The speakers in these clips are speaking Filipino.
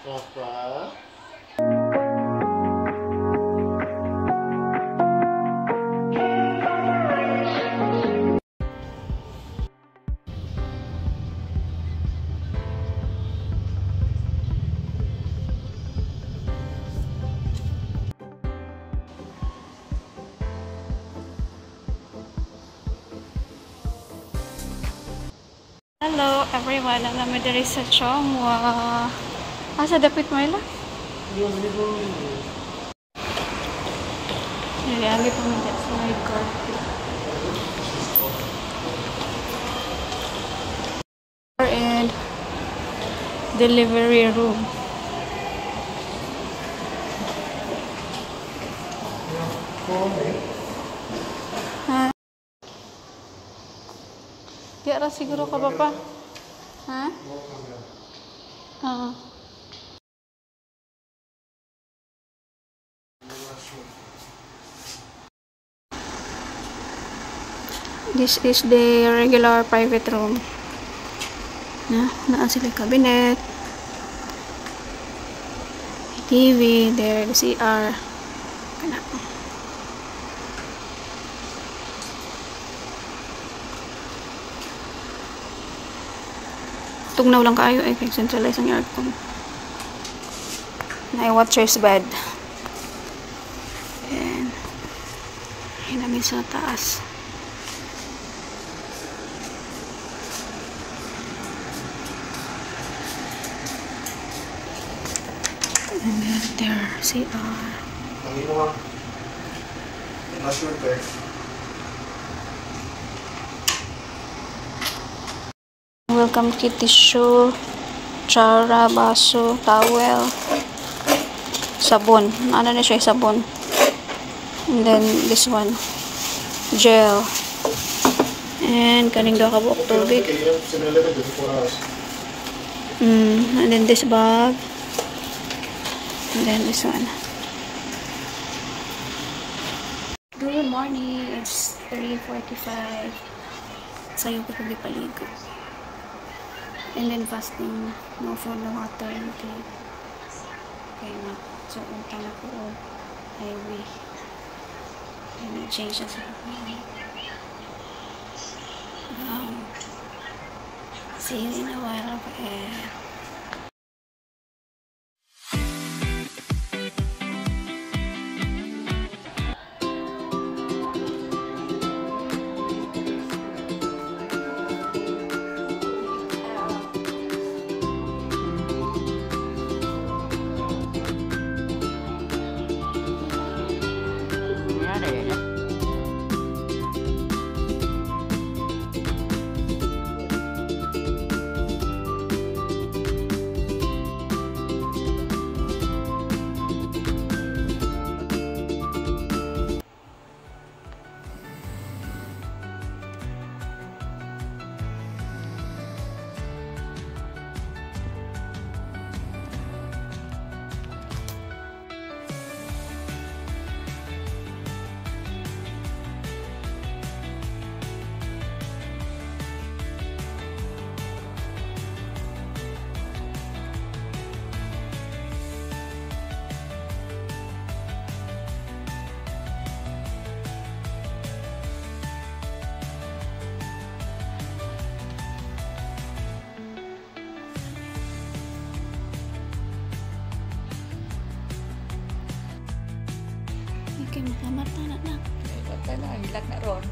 Papa. Hello everyone, ang namin diri sa Chongwa. Asa dapit mo ila? Niliami po mga sa my carpet. And delivery room. Kaya siguro ka ba pa? Ha? Oo. This is the regular private room. Naan sila cabinet. TV, there, the CR. Kana. Tugnaw lang kayo kay centralize ang aircon. Na watcher's bed. And namin sa taas. And then there, CR. Welcome kit, tissue, tsara, baso, towel, sabon. Ano na siya, sabon. And then this one, gel. And kaning daw kabuok tubig. And then this bag. And then this one. Good morning. It's 3:45. Sayo ko kung paligo. And then fasting, no food, no water, intake. Okay na. So, unta na ko highway. And change na sa highway. See you in a while. Okay. Okay, maglamata na na. Bata na, hilak na ron.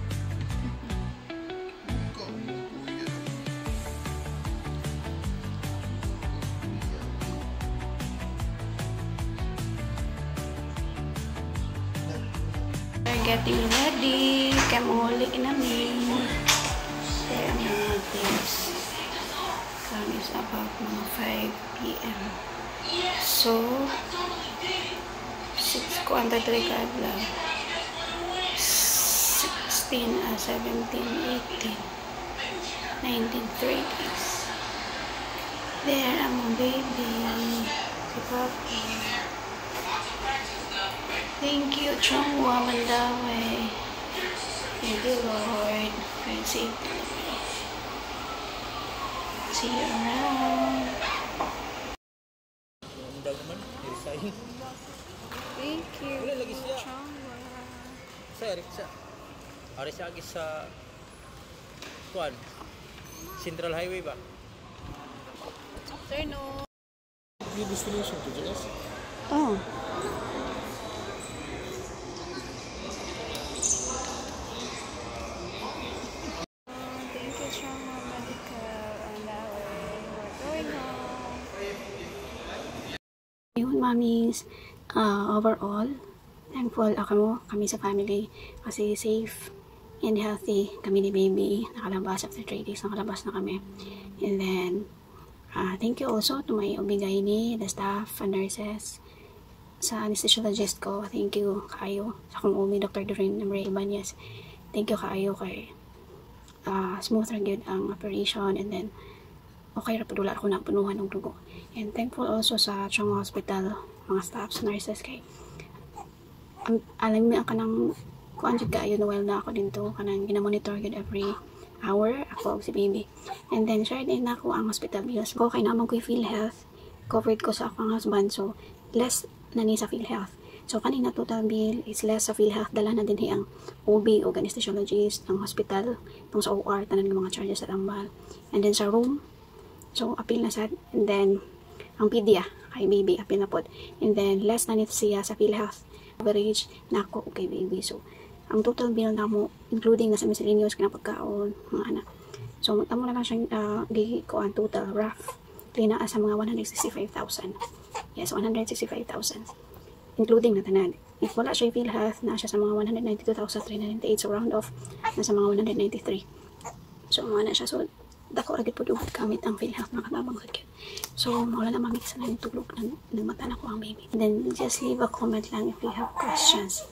We're getting ready. Kamuli namin. Kaya mga this. Time is about mga 5 p.m. So, 6 ko ang tatrikad lang. 16, 17, 18, 19, 30s. There, ang baby. Si Papa. Thank you, Chongwa, Mandawi. Thank you, Lord. See you around. kain. Thank you. Wala lagi siya. Changwa. Sa Ari siya agis sa kuan. Central Highway ba? Sir, no. Your destination to JS? Oh. Thank you, Changwa Medical. And now we're going home. Yun, mommies. Overall, thankful kami sa family kasi safe and healthy kami ni baby. Nakalabas after 3 days, nakalabas na kami. And then, thank you also to my OB-GYN, the staff and nurses, sa anesthesiologist ko. Thank you kaayo sa akong OB, Dr. Doreen Ibanez. Thank you kaayo kay smooth ra gyud ang operation, and then okay ra pud wala ako na punuhan ng dugo. And thankful also sa Chong Hospital, mga staffs, nurses kay alam mo ang kanang kuan jud kaayo na well na ako dinto kanang gina-monitor gyud every hour ako og si baby. And then share din nako ang hospital bills ko kay naman ko PhilHealth, covered ko sa akong husband, so less na ni sa PhilHealth. So kanina total bill is less sa PhilHealth, dala na din ang OB o anesthesiologist, ang hospital, tong sa OR, tanan ng mga charges at ambal. And then sa room, so appeal na sad. And then ang pedia kay baby appeal na pod. And then less na nito siya sa PhilHealth average nako kay baby. So ang total bill na mo including na sa miscellaneous kanang pagkaon, mga anak. So magtamo na lang siya gikuan total rough clean na sa mga 165,000. Yes, 165,000. Including na tanan. If wala siya PhilHealth, na siya sa mga 192,398. So round off, nasa mga 193. So mga na siya. So dako ragid pud gamit ang PhilHealth, nakatabang sa kid. So wala na mamit sa nang tulog ng mata na ko ang baby. And then just leave a comment lang if you have questions.